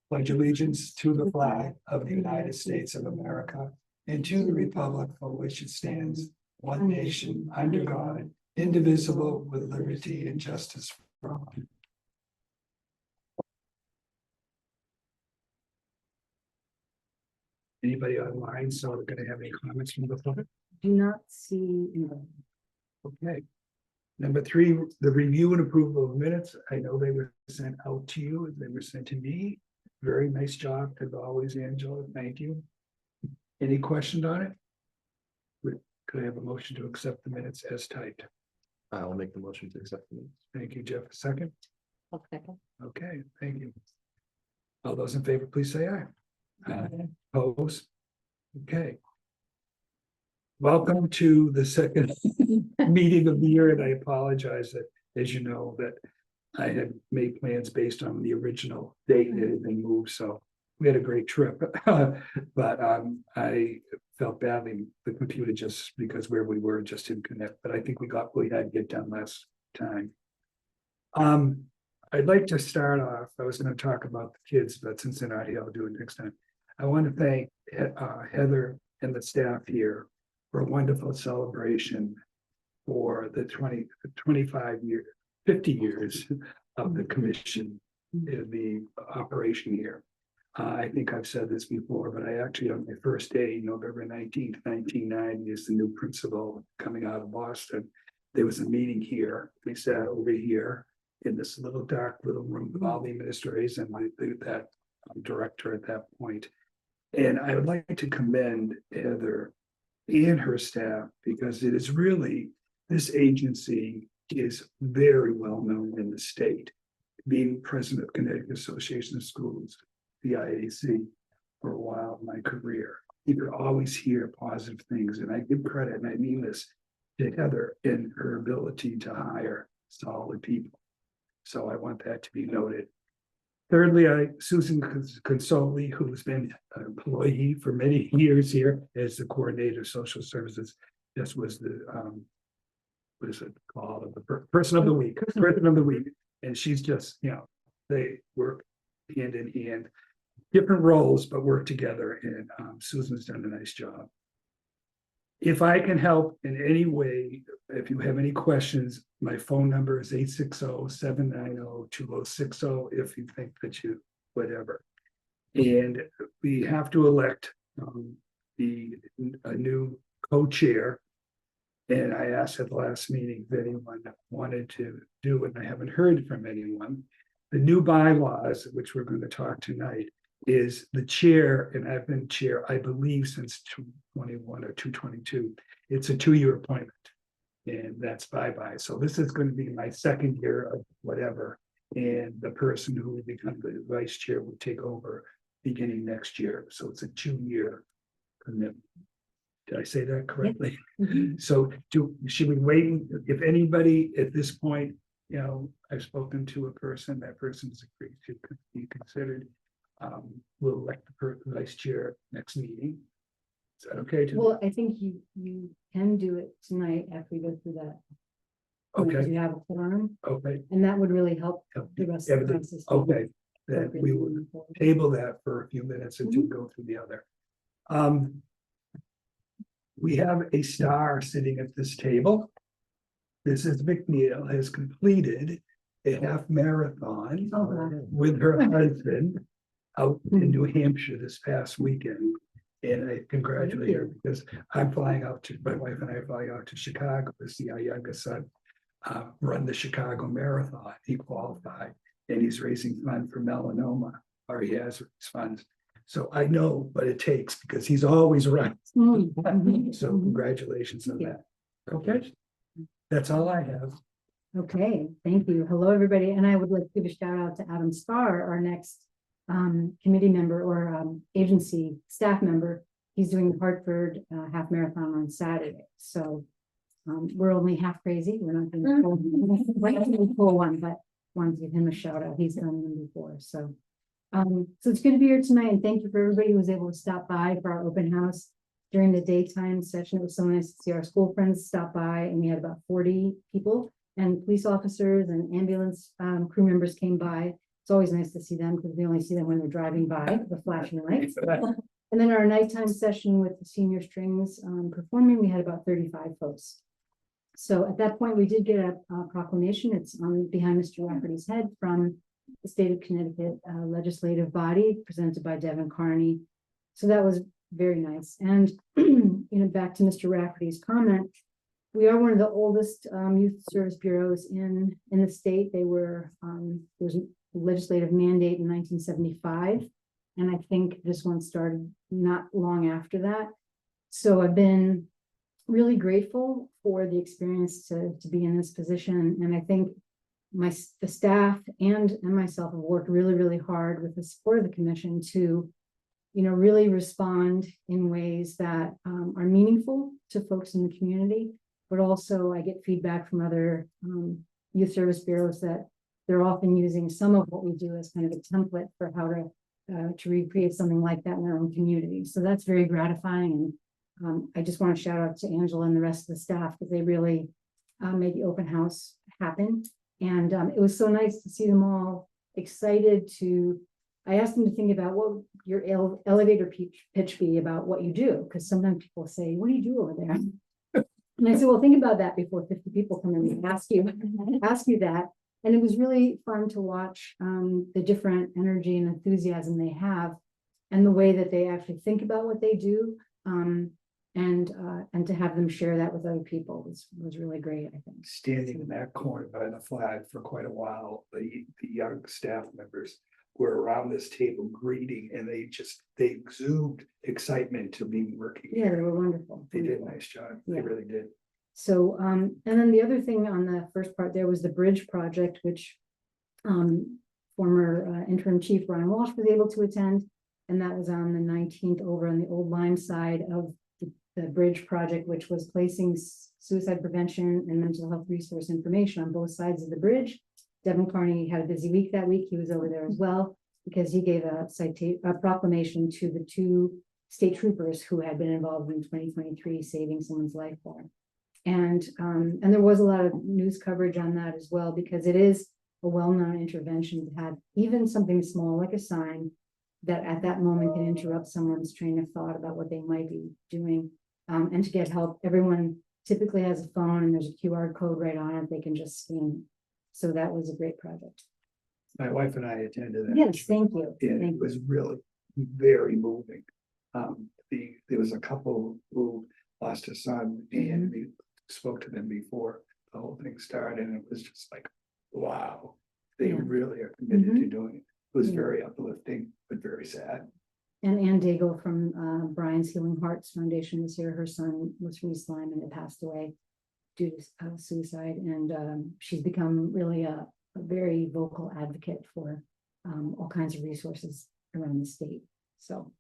Pledge allegiance to the flag of the United States of America and to the republic for which it stands, one nation, under God, indivisible, with liberty and justice for all. Anybody online? So we're going to have any comments from the public? Do not see. Okay. Number 3, the review and approval of minutes. I know they were sent out to you. They were sent to me. Very nice job as always, Angela. Thank you. Any questions on it? Could I have a motion to accept the minutes as typed? I'll make the motion to accept them. Thank you, Jeff. A second? Okay. Okay, thank you. All those in favor, please say aye. Aye. Opposed? Okay. Welcome to the second meeting of the year, and I apologize that, as you know, that I had made plans based on the original date that had been moved, so we had a great trip. But I felt badly, the computer, just because where we were just didn't connect, but I think we got what we had to get done last time. I'd like to start off, I was going to talk about the kids, but since they're not here, I'll do it next time. I want to thank Heather and the staff here for a wonderful celebration for the 50 years of the commission, the operation here. I think I've said this before, but I actually, on my first day, November 19th, 1990, as the new principal coming out of Boston, there was a meeting here. We sat over here in this little dark little room with all the administrators and that director at that point. And I would like to commend Heather and her staff, because it is really, this agency is very well known in the state. Being president of Connecticut Association of Schools, the IAC, for a while in my career, you could always hear positive things, and I give credit, and I mean this, to Heather in her ability to hire solid people. So I want that to be noted. Thirdly, Susan Consoli, who's been an employee for many years here as the coordinator of social services, this was the what is it called, the person of the week, and she's just, they work hand in hand, different roles but work together, and Susan's done a nice job. If I can help in any way, if you have any questions, my phone number is 860-790-2060 if you think that you, whatever. And we have to elect a new co-chair. And I asked at the last meeting if anyone wanted to do it, and I haven't heard from anyone. The new bylaws, which we're going to talk tonight, is the chair, and I've been chair, I believe, since 2021 or 2022. It's a 2-year appointment, and that's bye-bye. So this is going to be my second year of whatever, and the person who will become the vice chair will take over beginning next year. So it's a 2-year commitment. Did I say that correctly? Mm-hmm. So should we wait? If anybody at this point, I've spoken to a person, that person's agreed to be considered. We'll elect the vice chair next meeting. Is that okay? Well, I think you can do it tonight after we go through that. Okay. You have a forum. Okay. And that would really help the rest of the process. Okay. Then we will table that for a few minutes until we go through the other. We have a star sitting at this table. Mrs. McNeil has completed a half marathon with her husband out in New Hampshire this past weekend. And I congratulate her, because I'm flying out to, my wife and I are flying out to Chicago to see our youngest son run the Chicago Marathon. He qualified, and he's raising funds for melanoma, or he has raised funds. So I know what it takes, because he's always right. So congratulations on that. Okay, that's all I have. Okay, thank you. Hello, everybody. And I would like to give a shout out to Adam Starr, our next committee member or agency staff member. He's doing the Hartford half marathon on Saturday. So we're only half crazy. We're not going to full one, but wanted to give him a shout out. He's done them before. So it's good to be here tonight, and thank you for everybody who was able to stop by for our open house during the daytime session. It was so nice to see our school friends stop by, and we had about 40 people and police officers and ambulance crew members came by. It's always nice to see them because we only see them when they're driving by, the flashing lights. And then our nighttime session with the senior strings performing, we had about 35 folks. So at that point, we did get a proclamation. It's on behind Mr. Rafferty's head from the state of Connecticut legislative body presented by Devin Carney. So that was very nice. And back to Mr. Rafferty's comment, we are one of the oldest youth service bureaus in the state. They were there was a legislative mandate in 1975, and I think this one started not long after that. So I've been really grateful for the experience to be in this position, and I think the staff and myself have worked really hard with the support of the commission to really respond in ways that are meaningful to folks in the community. But also I get feedback from other youth service bureaus that they're often using some of what we do as kind of a template for how to recreate something like that in their own community. So that's very gratifying. And I just want to shout out to Angela and the rest of the staff because they really made the open house happen. And it was so nice to see them all excited to, I asked them to think about what your elevator pitch be about what you do. Because sometimes people say, what do you do over there? And I said, well, think about that before 50 people come in and ask you that. And it was really fun to watch the different energy and enthusiasm they have and the way that they actually think about what they do. And to have them share that with other people was really great, I think. Standing in that corner by the flag for quite a while, the young staff members were around this table greeting, and they exude excitement to be working. Yeah, they were wonderful. They did a nice job. Yeah. They really did. So, and then the other thing on the first part there was the bridge project, which former interim chief Brian Walsh was able to attend. And that was on the 19th over on the Old Lyme side of the bridge project, which was placing suicide prevention and mental health resource information on both sides of the bridge. Devin Carney had a busy week that week. He was over there as well because he gave a proclamation to the 2 state troopers who had been involved in 2023 saving someone's life there. And there was a lot of news coverage on that as well, because it is a well-known intervention to have even something small like a sign that at that moment can interrupt someone's train of thought about what they might be doing. And to get help, everyone typically has a phone and there's a QR code right on it. They can just scan. So that was a great project. My wife and I attended that. Yes, thank you. And Thank it you. was really very moving. There was a couple who lost a son, and we spoke to them before the whole thing started, and it was just like, wow, they Yeah. really are committed to doing it. It was Yeah. very uplifting, but very sad. And Ann Daigle from Brian's Healing Hearts Foundation was here. Her son was from East Lyme and had passed away due to suicide. And she's become really a very vocal advocate for all kinds of resources around the state. So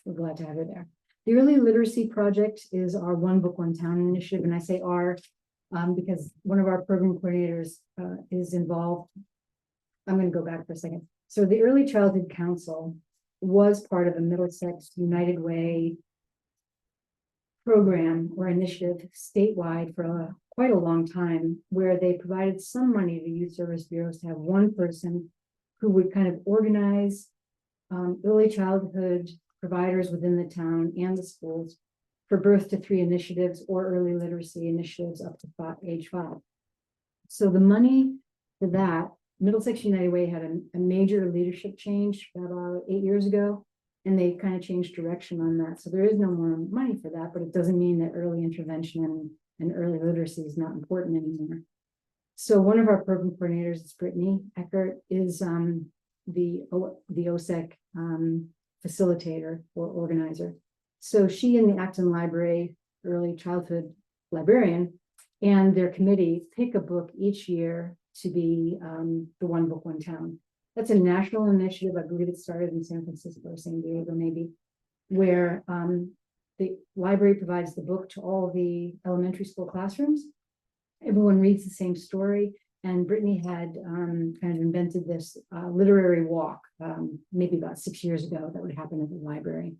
we're glad to have her there. The Early Literacy Project is our One Book, One Town initiative. And I say our because one of our program coordinators is involved. I'm going to go back for a second. So the Early Childhood Council was part of a Middlesex United Way program or initiative statewide for quite a long time, where they provided some money to youth service bureaus to have one person who would kind of organize early childhood providers within the town and the schools for birth to 3 initiatives or early literacy initiatives up to age 5. So the money for that, Middlesex United Way had a major leadership change about 8 years ago, and they kind of changed direction on that. So there is no more money for that, but it doesn't mean that early intervention and early literacy is not important anymore. So one of our program coordinators is Brittany Eckert, is the OSEC facilitator or organizer. So she and the Acton Library Early Childhood Librarian and their committee pick a book each year to be the One Book, One Town. That's a national initiative. I believe it started in San Francisco or San Diego, maybe, where the library provides the book to all the elementary school classrooms. Everyone reads the same story. And Brittany had kind of invented this literary walk, maybe about 6 years ago, that would happen at the library.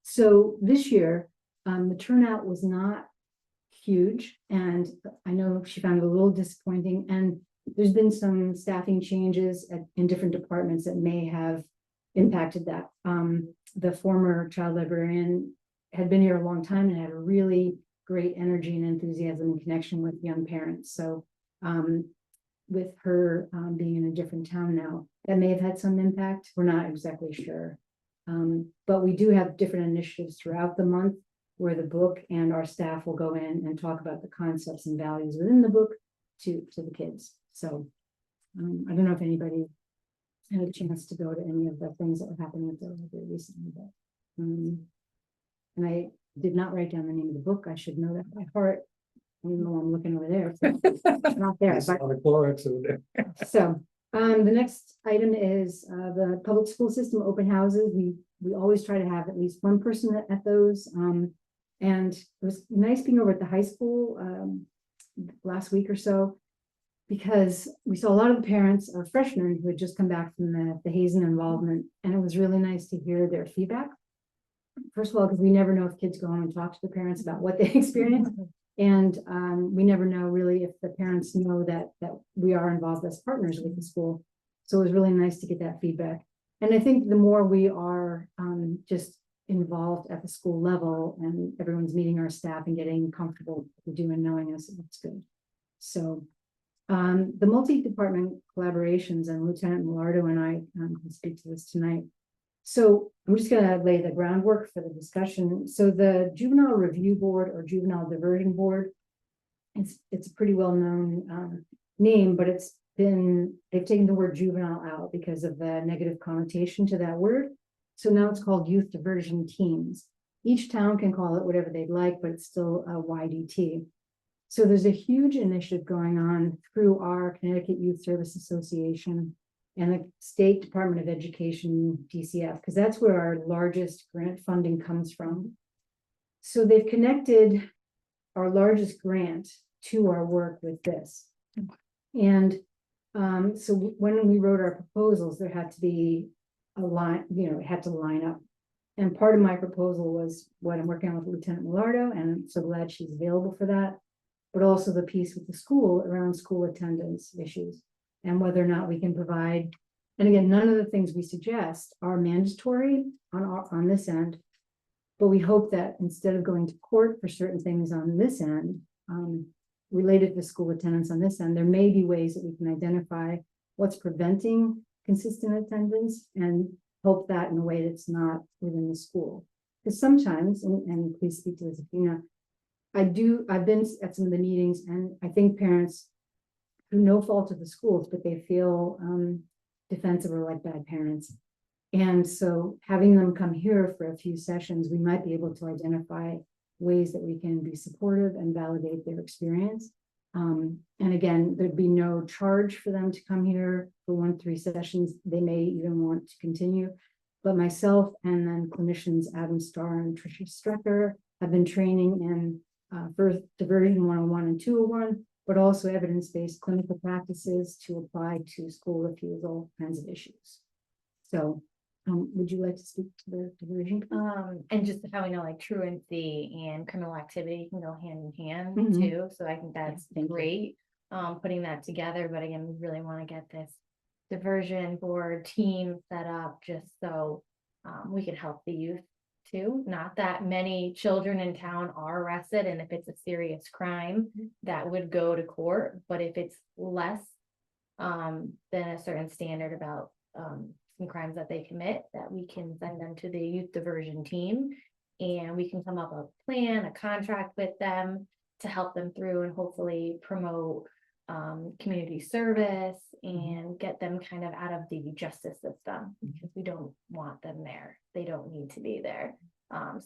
So this year, the turnout was not huge, and I know she found it a little disappointing, and there's been some staffing changes in different departments that may have impacted that. The former child librarian had been here a long time and had a really great energy and enthusiasm and connection with young parents. So with her being in a different town now, that may have had some impact. We're not exactly sure. But we do have different initiatives throughout the month where the book and our staff will go in and talk about the concepts and values within the book to the kids. So I don't know if anybody had a chance to go to any of the things that were happening at the library recently, but and I did not write down the name of the book. I should know that by heart. I don't know, I'm looking over there. So it's not there. There's a But lot of Clorox over there. so the next item is the public school system open houses. We always try to have at least one person at those. And it was nice being over at the high school last week or so, because we saw a lot of the parents of freshmen who had just come back from the Hazen involvement, and it was really nice to hear their feedback. First of all, because we never know if kids go home and talk to the parents about what they experienced, and we never know really if the parents know that we are involved as partners with the school. So it was really nice to get that feedback. And I think the more we are just involved at the school level and everyone's meeting our staff and getting comfortable with doing, knowing us, that's good. So the multi-department collaborations, and Lieutenant Millardo and I can speak to this tonight. So I'm just going to lay the groundwork for the discussion. So the Juvenile Review Board or Juvenile Diversion Board, it's a pretty well-known name, but they've taken the word juvenile out because of the negative connotation to that word. So now it's called Youth Diversion Teams. Each town can call it whatever they'd like, but it's still a YDT. So there's a huge initiative going on through our Connecticut Youth Service Association and the State Department of Education, DCF, because that's where our largest grant funding comes from. So they've connected our largest grant to our work with this. And so when we wrote our proposals, there had to be a line, it had to line up. And part of my proposal was what I'm working on with Lieutenant Millardo, and I'm so glad she's available for that, but also the piece with the school around school attendance issues and whether or not we can provide. And again, none of the things we suggest are mandatory on this end, but we hope that instead of going to court for certain things on this end, related to school attendance on this end, there may be ways that we can identify what's preventing consistent attendance and hope that in a way that's not within the school. Because sometimes, and please speak to this if you know, I've been at some of the meetings, and I think parents, through no fault of the schools, but they feel defensive or like bad parents. And so having them come here for a few sessions, we might be able to identify ways that we can be supportive and validate their experience. And again, there'd be no charge for them to come here for 1 to 3 sessions. They may even want to continue, but myself and then clinicians Adam Starr and Tricia Strecker have been training in first diversion 101 and 201, but also evidence-based clinical practices to apply to school refusal kinds of issues. So would you like to speak to the diversion? And just how we know like truancy and criminal activity can go hand in hand too. So I think that's great. Putting that together. But again, we really want to get this diversion board team set up just so we can help the youth too. Not that many children in town are arrested, and if it's a serious crime that would go to court, but if it's less than a certain standard about some crimes that they commit, that we can send them to the youth diversion team, and we can come up with a plan, a contract with them to help them through and hopefully promote community service and get them kind of out of the justice system, because we don't want them there. They don't need to be there.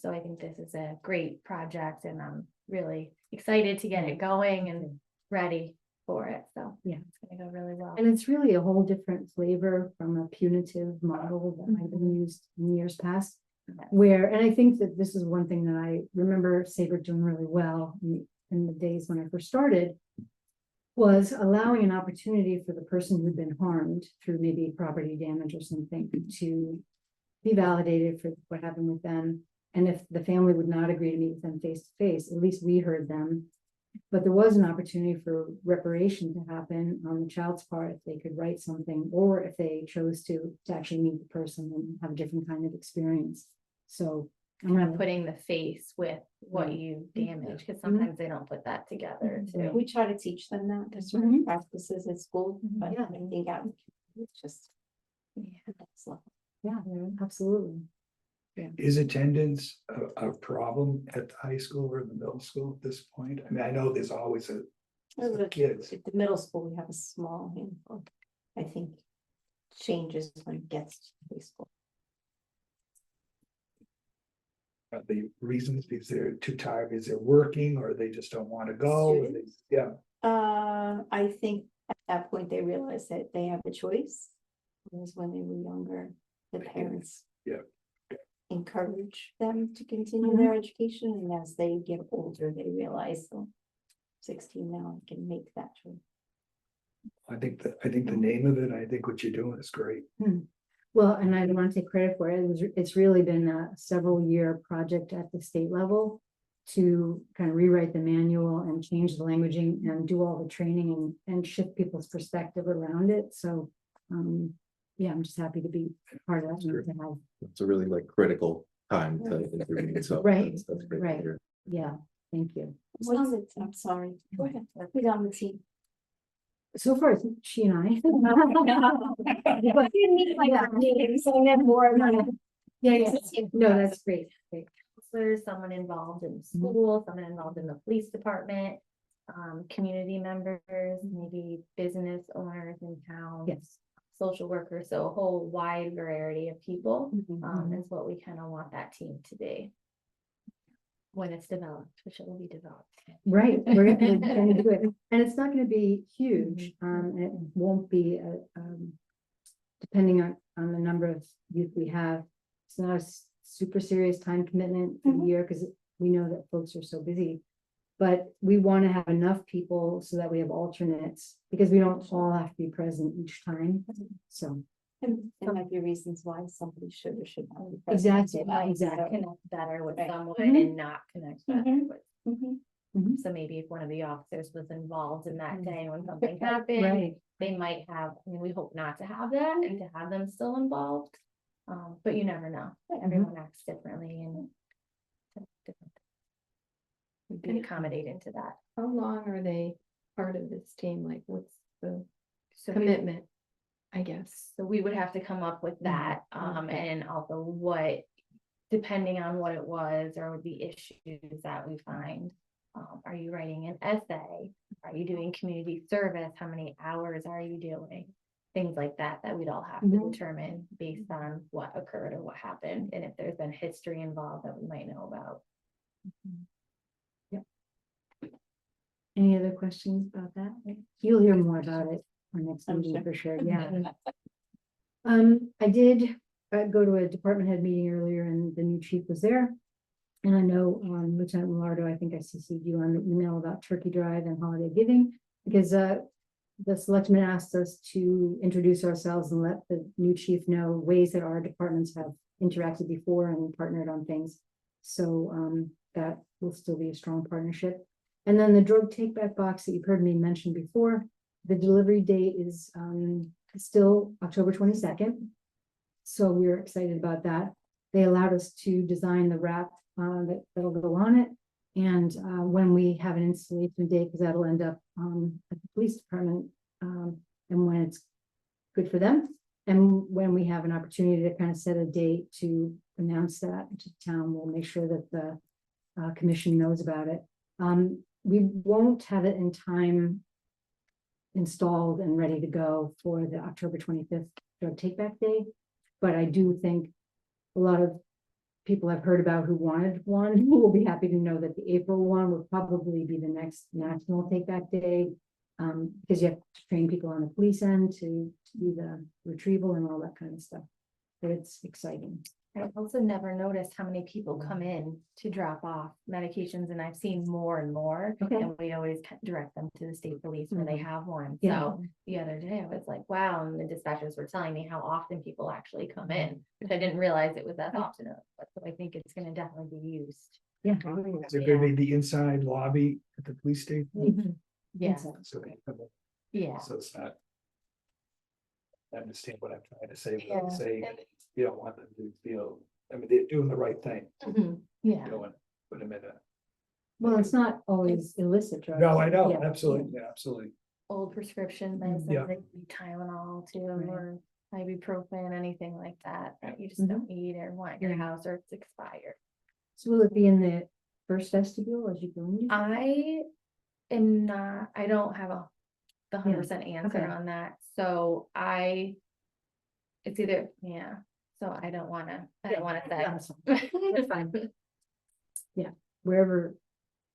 So I think this is a great project, and I'm really excited to get it going and ready for it. So yeah, it's going to go really well. And it's really a whole different flavor from a punitive model that might have been used in years past. Where, and I think that this is one thing that I remember Saybrook doing really well in the days when I first started, was allowing an opportunity for the person who'd been harmed through maybe property damage or something to be validated for what happened with them. And if the family would not agree to meet with them face to face, at least we heard them But there was an opportunity for reparation to happen on the child's part if they could write something, or if they chose to actually meet the person and have a different kind of experience. So I'm Kind gonna of putting the face with what Right. you damage, because sometimes they don't put that together Right. too. We try to teach them that, there's Mhm. certain practices at school, Mhm. but Yeah. I think it's just. Yeah. Next level. Yeah, absolutely. Is attendance a problem at the high school or the middle school at this point? I mean, I know there's always a kids. At the middle school, we have a small handful. I think changes when it gets to high school. Are the reasons, is they're too tired, is they're working, or they just don't want to go? or they- Students? Yeah, I think at that point they realize that they have a choice. Whereas when they were younger, the parents. Yeah. Encourage them to continue their education, and as they get older, they realize, oh, 16 now, I can make that choice. I think the name of it, I think what you're doing is great. Well, and I don't want to take credit for it. It's really been a several year project at the state level to kind of rewrite the manual and change the languaging and do all the training and shift people's perspective around it. So, yeah, I'm just happy to be part of that and to have, It's a really like critical time to intervene, so. Right, That's great to right. hear. yeah, thank you. I'm sorry. Go ahead. Who's on the team? So far, it's she and I. But you need like Yeah. names, so we have more. Yeah, no, that's great. Great. Counselors, someone involved in school, someone involved in the police department, community members, maybe business owners in town. Yes. Social workers, so a whole wide variety of people, Mhm. is what we kind of want that team to be. When it's developed, which it will be developed. Right, we're gonna do it, and it's not gonna be huge, Mhm. and it won't be, depending on the number of youth we have. It's not a super serious time commitment for the Mhm. year, because we know that folks are so busy. But we want to have enough people so that we have alternates, because we don't all have to be present each time, so. And there might be reasons why somebody should or should not be present. Exactly, as well, exactly. so- Connect better with Right. someone Mhm. and not connect better Mhm. with. Mhm. So maybe if one of the officers was involved in that Mhm. day when something happened, Right, they might have, I mean, we hope not to have that and to have them still involved. But you never know, everyone acts differently and. We can accommodate into that. How long are they part of this team? Like, what's the So we- commitment? I guess. So we would have to come up with that, Okay. and also what, depending on what it was or the issues that we find. Are you writing an essay? Are you doing community service? How many hours are you doing? Things like that, that we'd all have to Mhm. determine based on what occurred or what happened, and if there's been history involved that we might know about. any other questions about that? You'll hear more about it on next I'm meeting sure. for sure, yeah. I did go to a department head meeting earlier, and the new chief was there. And I know, Lieutenant Millardo, I think I CC'd you on the email about turkey drive and holiday giving, because the selectmen asked us to introduce ourselves and let the new chief know ways that our departments have interacted before and partnered on things. So that will still be a strong partnership. And then the drug take back box that you've heard me mention before, the delivery date is still October 22nd. So we're excited about that. They allowed us to design the wrap that'll go on it. And when we have an installation date, because that'll end up at the police department, and when it's good for them. And when we have an opportunity to kind of set a date to announce that to town, we'll make sure that the commission knows about it. We won't have it in time installed and ready to go for the October 25th drug take back day. But I do think a lot of people I've heard about who wanted one who will be happy to know that the April one will probably be the next national take back day. Because you have to train people on the police end to do the retrieval and all that kind of stuff. But it's exciting. I also never noticed how many people come in to drop off medications, and I've seen more and more. Okay. And we always direct them to the state police where they have one. Yeah. So the other day I was like, wow, and the dispatchers were telling me how often people actually come in, which I didn't realize it was that often. But so I think it's gonna definitely be used. Yeah. Is it gonna be the inside lobby at the police station? Yeah, Inside. So, yeah. so it's not. I understand what I'm trying to say, but Yeah, I'm saying, and- you don't want them to feel, I mean, they're doing the right thing. Mhm, You yeah. don't want to put them in a. Well, it's not always illicit drugs. No, I know, Yeah. absolutely, yeah, absolutely. Old prescription medicines, Yeah. like Tylenol too, Right. or ibuprofen, anything like that, that you just Mhm. don't need or want in your Right. house or it's expired. So will it be in the first vestibule as you go in? I am not, I don't have the 100% answer okay. on that, it's either, yeah, so I don't wanna say. That's fine. That's fine. Yeah, wherever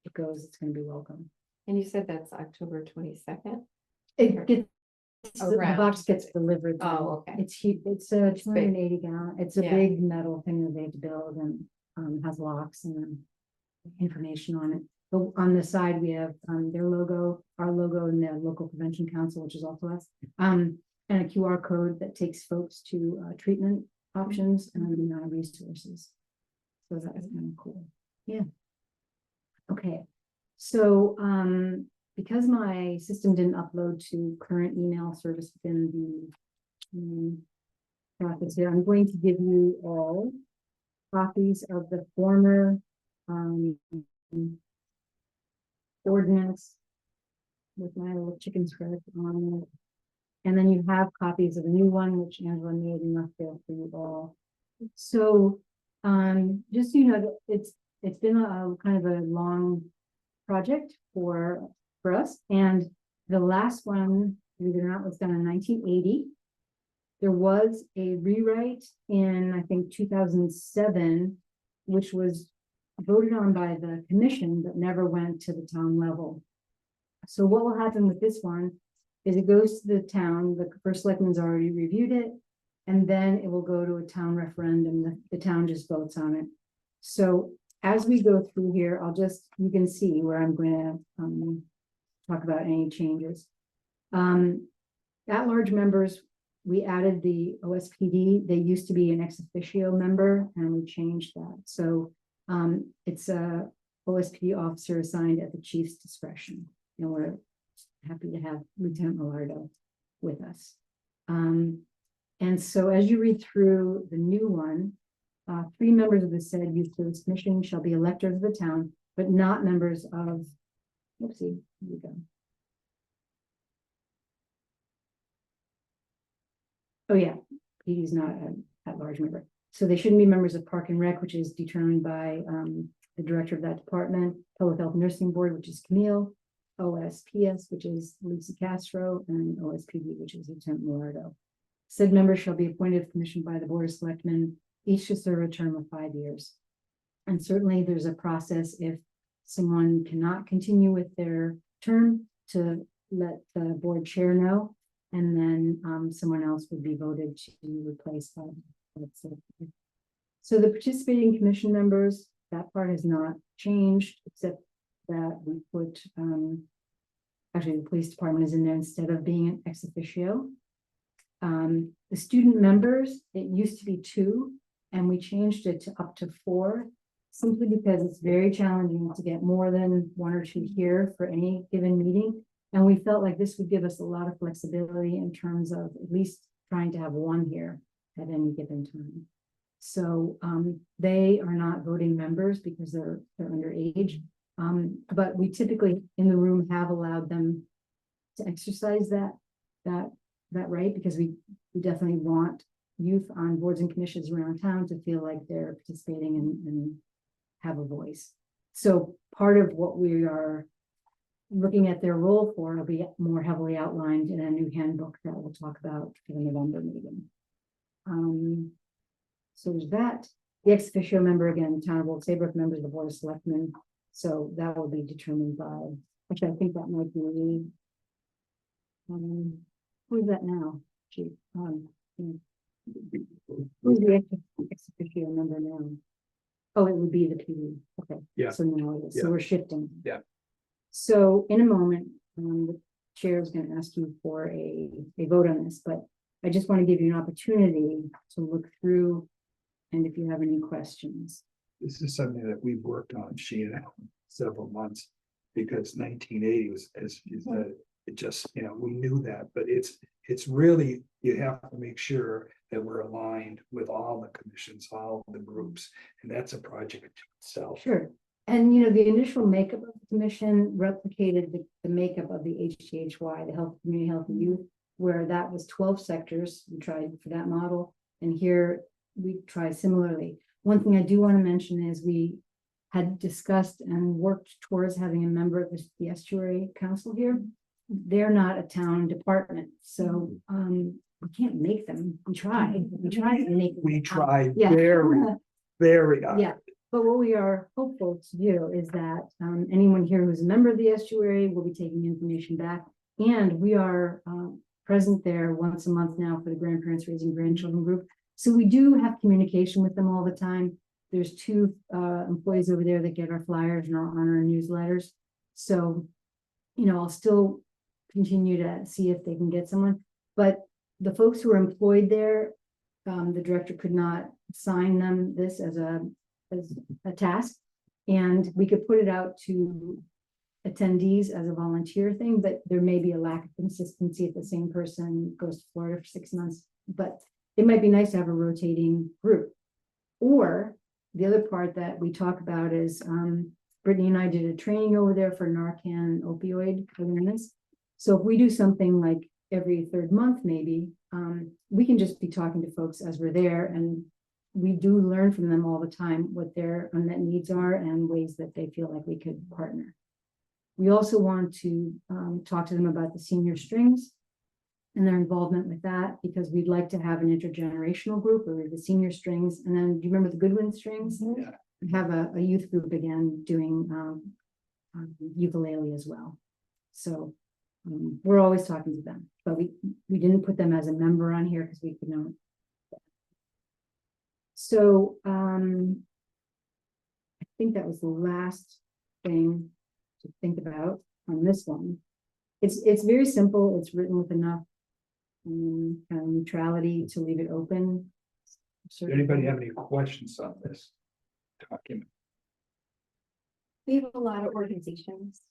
it goes, it's gonna be welcome. And you said that's October 22nd? It gets, the Around. box gets delivered. then. Oh, okay. It's huge, it's a It's big. 280 gallon, it's a Yeah. big metal thing that they have to build and has locks and information on it. But on the side, we have their logo, our logo, and the local prevention council, which is also us. And a QR code that takes folks to treatment options and resources. So that's kind of cool. Yeah. Okay. So because my system didn't upload to current email service within the process here, I'm going to give you all copies of the former ordinance with my little chicken script on it. And then you have copies of a new one, which Angela made enough there for you all. So, just so you know, that it's been a kind of a long project for us. And the last one, believe it or not, was done in 1980. There was a rewrite in, I think, 2007, which was voted on by the commission, but never went to the town level. So what will happen with this one is it goes to the town, the first selectman's already reviewed it, and then it will go to a town referendum, the town just votes on it. So as we go through here, you can see where I'm gonna talk about any changes. At-large members, we added the OSPD. They used to be an ex officio member and we changed that. So it's a OSPD officer assigned at the chief's discretion. And we're happy to have Lieutenant Millardo with us. And so as you read through the new one, 3 members of the said youth service commission shall be electors of the town, but not members of, whoopsie, here we go. Oh yeah, he's not an at-large member. So they shouldn't be members of Park and Rec, which is determined by the director of that department, Public Health Nursing Board, which is Camille, OSPS, which is Lisa Castro, and OSPD, which is Lieutenant Millardo. Said members shall be appointed of commission by the Board of Selectmen, each to serve a term of 5 years. And certainly there's a process if someone cannot continue with their term to let the board chair know, and then someone else would be voted to replace them. So the participating commission members, that part has not changed, except that we put, actually the police department is in there instead of being an ex officio. The student members, it used to be 2, and we changed it to up to 4, simply because it's very challenging to get more than 1 or 2 here for any given meeting. And we felt like this would give us a lot of flexibility in terms of at least trying to have 1 here at any given time. So they are not voting members because they're underage. But we typically in the room have allowed them to exercise that right, because we definitely want youth on boards and commissions around town to feel like they're participating and have a voice. So part of what we are looking at their role for will be more heavily outlined in a new handbook that we'll talk about for the November meeting. So there's that. The ex officio member, again, town of Old Saybrook, members of the Board of Selectmen. So that will be determined by, which I think that might be, who is that now? Chief, who's the ex officio member now? Oh, it would be the PD. Okay. Yeah. So now it is. So Yeah. we're shifting. Yeah. So in a moment, the chair is going to ask you for a vote on this, but I just want to give you an opportunity to look through and if you have any questions. this is something that we've worked on, she and I, several months. Because 1980 was, as you said, it just, we knew that, but it's really, you have to make sure that we're aligned with all the commissions, all the groups, and that's a project itself. Sure. And the initial makeup of the commission replicated the makeup of the HTHY, the Health, Community Health and Youth, where that was 12 sectors. We tried for that model, and here we try similarly. One thing I do want to mention is we had discussed and worked towards having a member of the Estuary Council here. They're not a town department, so we can't make them. We tried to make them. We tried Yeah. very hard. Yeah, but what we are hopeful to do is that anyone here who's a member of the estuary will be taking information back. And we are present there once a month now for the Grandparents Raising Grandchildren group. So we do have communication with them all the time. There's 2 employees over there that get our flyers and on our newsletters. So, I'll still continue to see if they can get someone. But the folks who are employed there, the director could not assign them this as a task. And we could put it out to attendees as a volunteer thing, but there may be a lack of consistency if the same person goes to Florida for 6 months. But it might be nice to have a rotating group. Or the other part that we talk about is Brittany and I did a training over there for Narcan opioid awareness. So if we do something like every 3rd month, maybe, we can just be talking to folks as we're there, and we do learn from them all the time what their unmet needs are and ways that they feel like we could partner. We also want to talk to them about the senior strings and their involvement with that, because we'd like to have an intergenerational group where we have the senior strings, and then do you remember the Goodwin strings? Yeah. Have a youth group again doing ukulele as well. So we're always talking to them, but we didn't put them as a member on here because we could know. So I think that was the last thing to think about on this one. It's very simple. It's written with enough kind of neutrality to leave it open. Does anybody have any questions on this document? We have a lot of organizations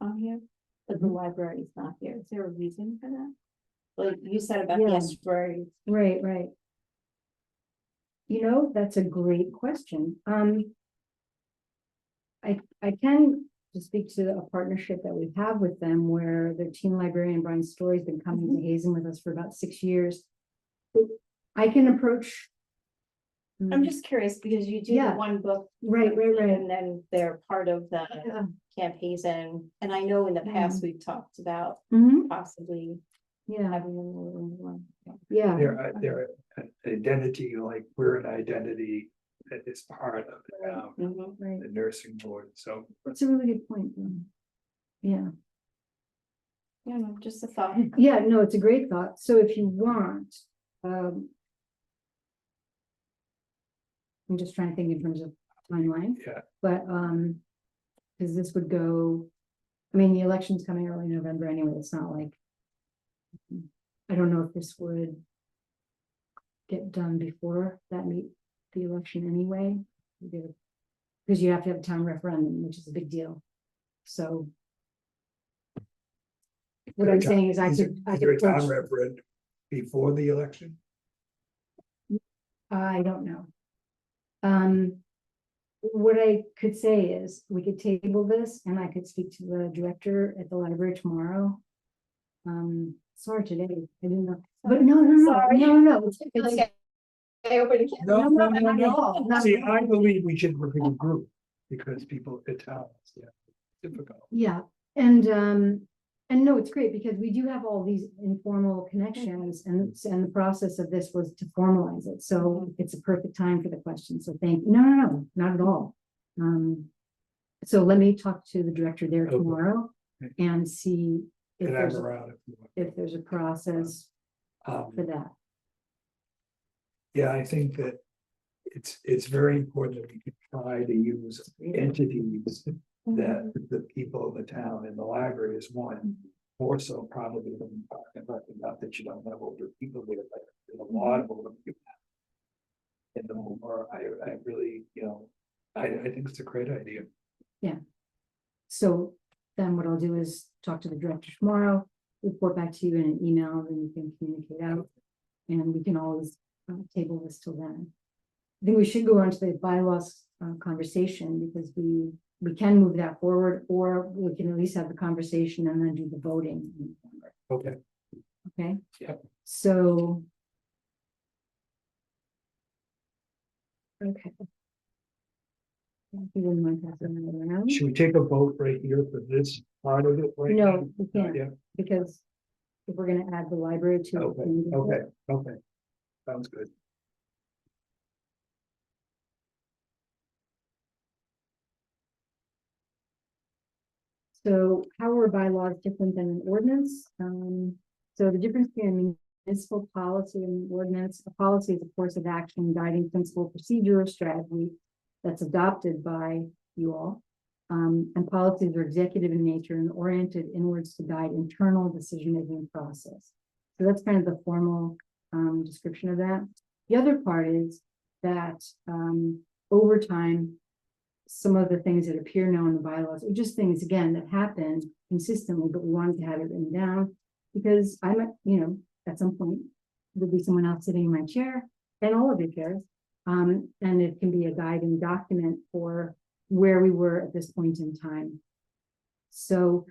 on here, but the library is not here. Is there a reason for that? Like you said about the Yeah. estuary. Right. That's a great question. I can just speak to a partnership that we have with them where their teen librarian, Brian Story's been coming to Hazen with us for about 6 years. I can approach. I'm just curious because you do the Yeah. one book. Right. And then they're part of the Yeah. Camp Hazen. And I know in the past we've talked about Mhm. possibly Yeah, having them more than one. yeah, Their identity, like we're an identity that is part of Mhm. right. the nursing board, so. That's a really good point. Yeah. Yeah, no, just a thought. Yeah, no, it's a great thought. So if you want, I'm just trying to think in terms of timeline. Yeah. But, because this would go, the election's coming early November anyway. It's not like, I don't know if this would get done before the election anyway. Because you have to have a town referendum, which is a big deal. So what I'm saying is I Is could there a town approach- referendum before the election? I don't know. What I could say is we could table this and I could speak to the director at the library tomorrow. Sorry today, I didn't know, but no. Sorry. It's- I opened a can. No, not at all. Not See, at all. I believe we should work in a group because people at towns, difficult. Yeah, and no, it's great because we do have all these informal connections and the process of this was to formalize it. So it's a perfect time for the question. So thank you. No, not at all. So let me talk to the director there Okay. tomorrow and see if And I'm there's, around if you want. if there's a process for that. Yeah, I think that it's very important that we can try to use entities that the people of the town and the library is one. More so probably than talking about, not that you don't have older people there, but there's a lot of older people. And the more I really, I think it's a great idea. So then what I'll do is talk to the director tomorrow, report back to you in an email, and you can communicate out. And we can always table this till then. I think we should go on to the bylaws conversation, because we can move that forward, or we can at least have the conversation and then do the voting in November. Okay, Okay? Yep. So. Okay. If you wouldn't mind passing that around. should we take a vote right here for this part of it? Right now? No, we can't, Yeah, because if we're gonna add the library to. it, okay, we need to- okay. Sounds good. So how are bylaws different than an ordinance? So the difference between a municipal policy and an ordinance, a policy is a course of action, guiding principle, procedure, or strategy that's adopted by you all. And policies are executive in nature and oriented inwards to guide internal decision-making process. So that's kind of the formal description of that. The other part is that over time, some of the things that appear now in the bylaws are just things, again, that happen consistently, but we wanted to have it written down because at some point, there'll be someone else sitting in my chair and all of your chairs. And it can be a guiding document for where we were at this point in time. So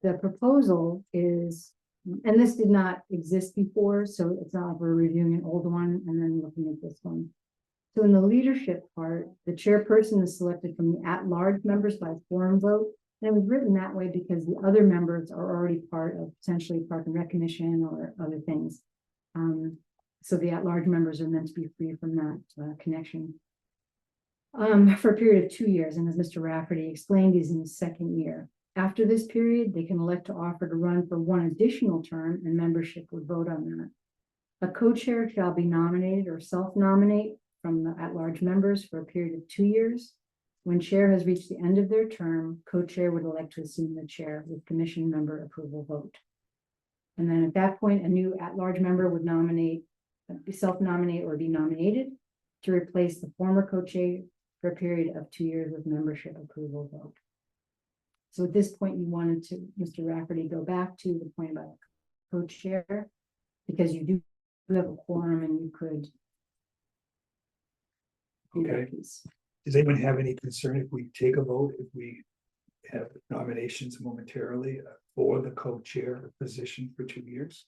the proposal is, and this did not exist before, so it's not like we're reviewing an old one and then looking at this one. So in the leadership part, the chairperson is selected from the at-large members by quorum vote. And it was written that way because the other members are already part of potentially Park and Rec Commission or other things. So the at-large members are meant to be free from that connection. For a period of 2 years, and as Mr. Rafferty explained, he's in his second year. After this period, they can elect to offer to run for one additional term, and membership would vote on that. A co-chair shall be nominated or self-nominate from the at-large members for a period of 2 years. When chair has reached the end of their term, co-chair would elect to assume the chair with commission member approval vote. And then at that point, a new at-large member would self-nominate or be nominated to replace the former co-chair for a period of 2 years with membership approval vote. So at this point, you wanted to, Mr. Rafferty, go back to the point about co-chair, because you do have a quorum and you could. do that Okay. piece. Does anyone have any concern if we take a vote, if we have nominations momentarily for the co-chair position for 2 years?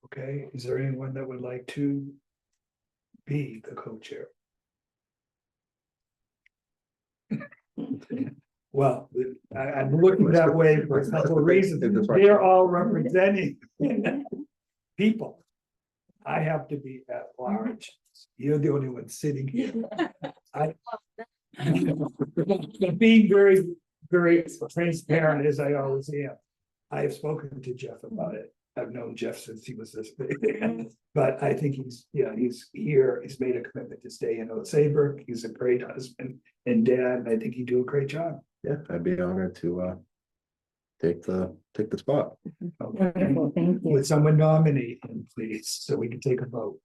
Okay, is there anyone that would like to be the co-chair? Well, I'm looking that way for a couple of reasons. They're all representing people. I have to be at large. You're the only one sitting here. Being very, very transparent as I always am. I have spoken to Jeff about it. I've known Jeff since he was this big. But I think he's here, he's made a commitment to stay in Saybrook. He's a great husband and dad, and I think he'd do a great job. Yeah, I'd be honored to take the spot. Okay. Wonderful, thank you. Would someone nominate him, please, so we can take a vote?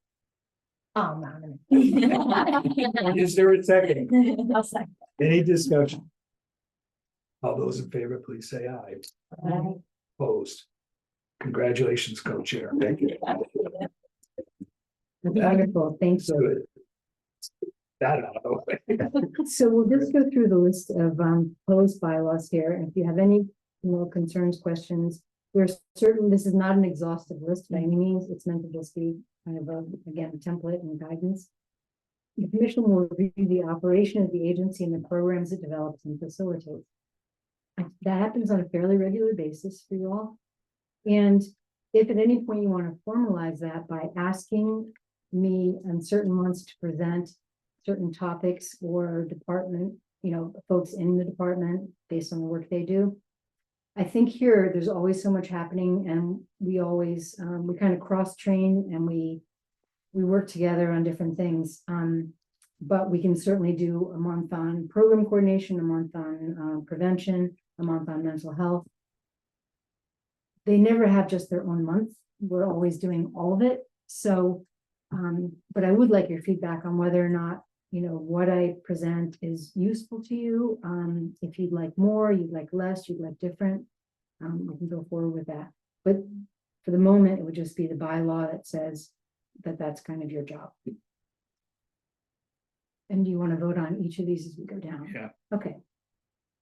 Oh, no. Is there a second? I'll second. Any discussion? All those in favor, please say aye. Opposed? Congratulations, co-chair. Thank you. Wonderful, thank So you. good. That out of the way. So we'll just go through the list of proposed bylaws here, and if you have any more concerns, questions, we're certain this is not an exhaustive list by any means. It's meant to just be kind of again, a template and guidance. The commission will review the operation of the agency and the programs it develops and facilitates. That happens on a fairly regular basis for you all. And if at any point you want to formalize that by asking me on certain months to present certain topics or department, folks in the department based on the work they do. I think here, there's always so much happening, and we always, we kind of cross-train and we work together on different things. But we can certainly do a month on program coordination, a month on prevention, a month on mental health. They never have just their own month. We're always doing all of it. So, but I would like your feedback on whether or not what I present is useful to you. If you'd like more, you'd like less, you'd like different, we can go forward with that. But for the moment, it would just be the bylaw that says that that's kind of your job. And do you want to vote on each of these as we go down? Yeah. Okay.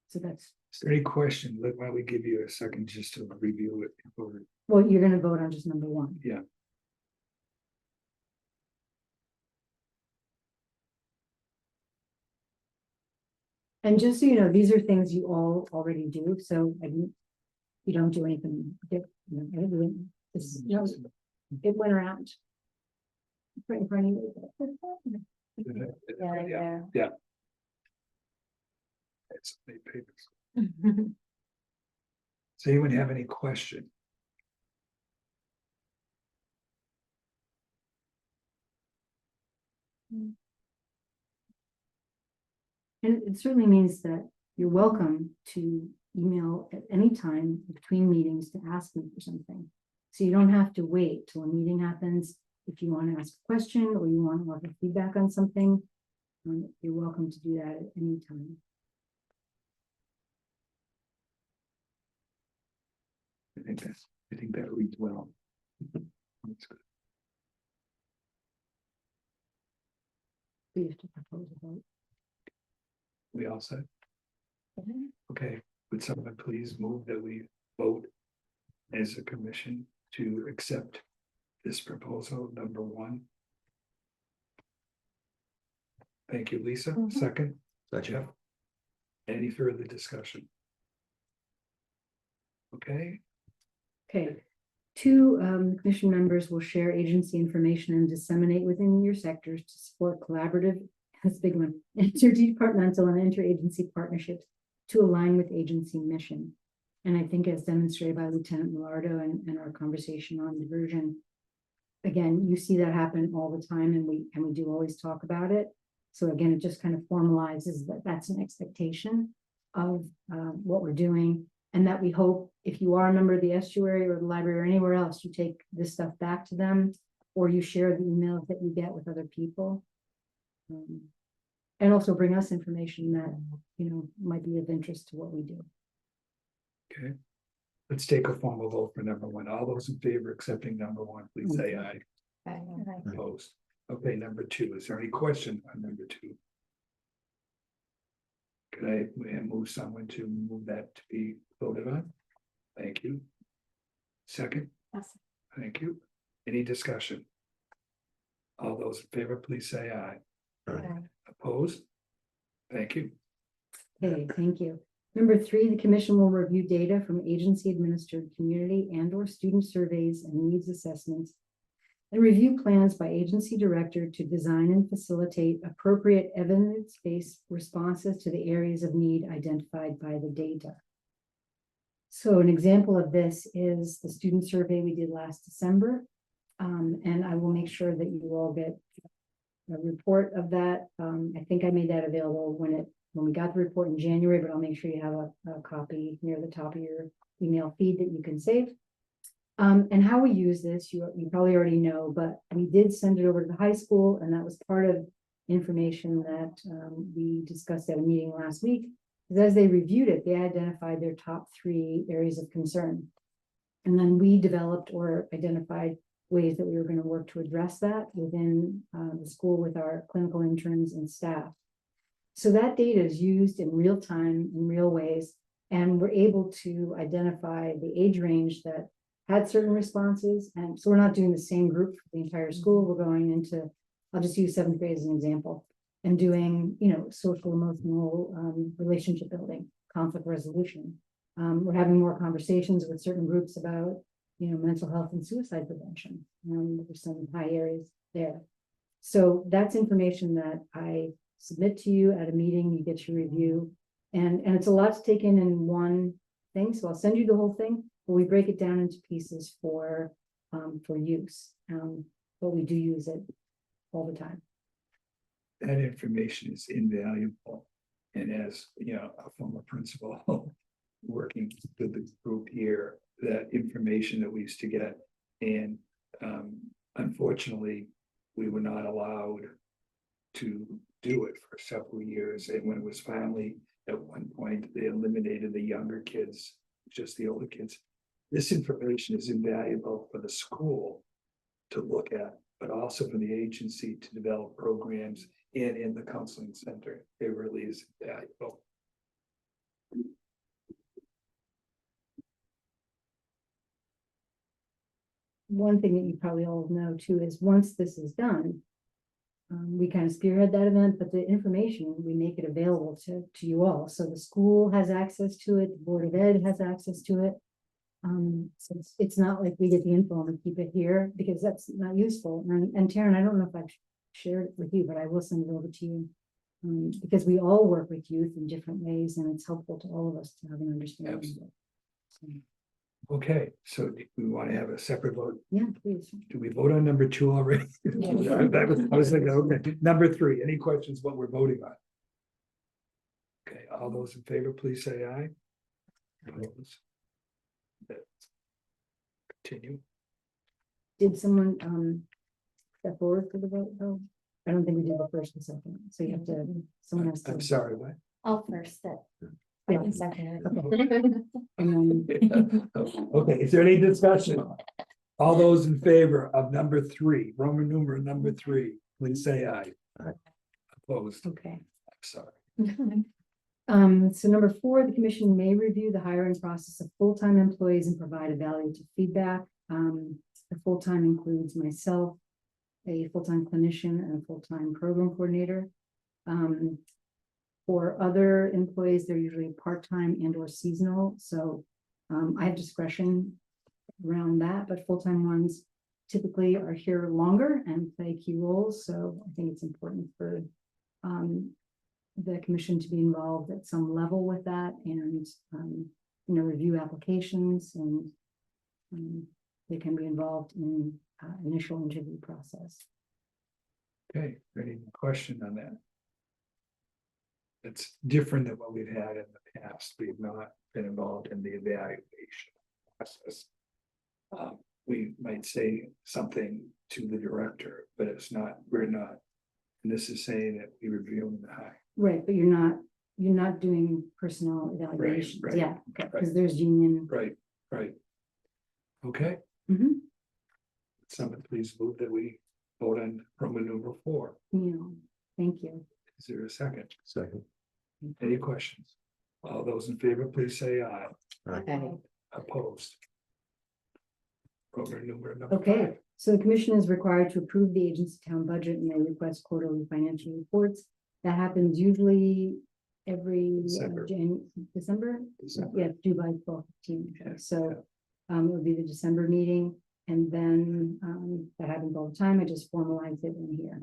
So that's, Is there any question? Why don't we give you a second just to review it before, well, you're gonna vote on just number one. yeah. And just so you know, these are things you all already do, so you don't do anything different. It went around. Right in front of you. Yeah, Yeah. It's many papers. Does anyone have any question? And it certainly means that you're welcome to email at any time between meetings to ask me for something. So you don't have to wait till a meeting happens. If you want to ask a question or you want to offer feedback on something, you're welcome to do that at any time. I think that reads well. That's good. We have to propose a vote. We all set? Okay, would someone please move that we vote as a commission to accept this proposal, number one? Thank you, Lisa. Second, Jeff. Any further discussion? Okay, Okay. Two commission members will share agency information and disseminate within your sectors to support collaborative, that's a big one, interdepartmental and interagency partnerships to align with agency mission. And I think as demonstrated by Lieutenant Millardo and our conversation on diversion, again, you see that happen all the time, and we do always talk about it. So again, it just kind of formalizes that that's an expectation of what we're doing. And that we hope if you are a member of the estuary or the library or anywhere else, you take this stuff back to them, or you share the emails that you get with other people. And also bring us information that, might be of interest to what we do. okay. Let's take a formal vote for number one. All those in favor of accepting number one, please say aye. Opposed. Okay, number two. Is there any question on number two? Could I move someone to move that to be voted on? Thank you. Second, thank you. Any discussion? All those in favor, please say aye. Opposed? Thank you. Okay, thank you. Number three, the commission will review data from agency administered community and or student surveys and needs assessments and review plans by agency director to design and facilitate appropriate evidence-based responses to the areas of need identified by the data. So an example of this is the student survey we did last December. And I will make sure that you all get a report of that. I think I made that available when we got the report in January, but I'll make sure you have a copy near the top of your email feed that you can save. And how we use this, you probably already know, but we did send it over to the high school, and that was part of information that we discussed at a meeting last week. Because as they reviewed it, they identified their top 3 areas of concern. And then we developed or identified ways that we were going to work to address that within the school with our clinical interns and staff. So that data is used in real time, in real ways, and we're able to identify the age range that had certain responses. And so we're not doing the same group for the entire school. We're going into, I'll just use 7th grade as an example, and doing, social emotional relationship building, conflict resolution. We're having more conversations with certain groups about, mental health and suicide prevention. There's some high areas there. So that's information that I submit to you at a meeting, you get to review. And it's a lot to take in one thing. So I'll send you the whole thing, but we break it down into pieces for use. But we do use it all the time. That information is invaluable. And as a former principal working with the group here, that information that we used to get, and unfortunately, we were not allowed to do it for several years, and when it was finally, at one point, they eliminated the younger kids, just the older kids. This information is invaluable for the school to look at, but also for the agency to develop programs and in the counseling center. It really is valuable. One thing that you probably all know too is once this is done, we kind of spearhead that event, but the information, we make it available to you all. So the school has access to it, the Board of Ed has access to it. So it's not like we get the info and keep it here because that's not useful. And Taryn, I don't know if I've shared it with you, but I will send it over to you. Because we all work with youth in different ways and it's helpful to all of us to have an understanding. of it. So, Okay, so do we want to have a separate vote? yeah, please. Do we vote on number 2 already? I was thinking, okay, number 3, any questions what we're voting on? Okay, all those in favor, please say aye. Opposed? Continue. Did someone step forward for the vote though? I don't think we did the first and second, so you have to, someone has to. I'm sorry, what? I'll first that. Yeah. And then, Okay, is there any discussion? All those in favor of number 3, Roman numeral number 3, please say aye. Aye. Opposed? I'm okay. sorry. So number 4, the commission may review the hiring process of full-time employees and provide evaluative feedback. The full-time includes myself, a full-time clinician and a full-time program coordinator. For other employees, they're usually part-time and or seasonal, so I have discretion around that, but full-time ones typically are here longer and play key roles, so I think it's important for the commission to be involved at some level with that and review applications and they can be involved in initial interview process. Okay, any question on that? It's different than what we've had in the past. We've not been involved in the evaluation process. We might say something to the director, but it's not, we're not. And this is saying that we review the high. Right, but you're not doing personnel evaluations, right, yeah, because there's union. Right. Okay, Mhm. someone please move that we vote on Roman numeral 4. Thank you. Is there a second? Second. Any questions? All those in favor, please say aye. Aye. Opposed? Roman numeral number Okay, 5. so the commission is required to approve the agency town budget and they request quarterly financial reports. That happens usually every December. December? December. Yeah, due by 12/15. Yeah, So it would be the December meeting and then that happens all the time. I just formalize it in here.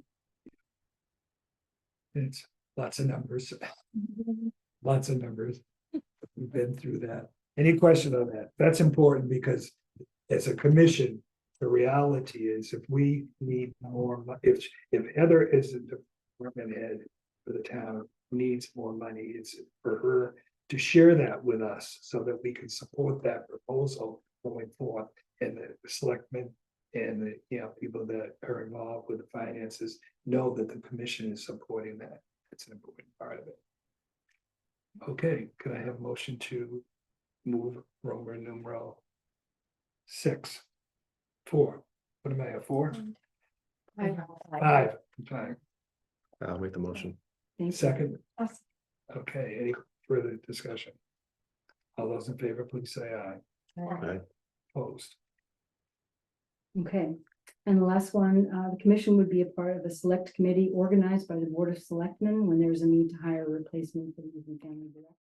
It's lots of numbers. Lots of numbers. We've been through that. Any question on that? That's important because as a commission, the reality is if we need more, if Heather is the department head for the town, needs more money, it's for her to share that with us so that we can support that proposal going forth. And the selectmen and the people that are involved with the finances know that the commission is supporting that. It's an important part of it. Okay, can I have a motion to move Roman numeral 6? 4. What am I at 4? 5. I'll make the motion. Thank you. Second. Okay, any further discussion? All those in favor, please say aye. Aye. Opposed? Okay, and the last one, the commission would be a part of a select committee organized by the Board of Selectmen when there's a need to hire a replacement for the youth and family director.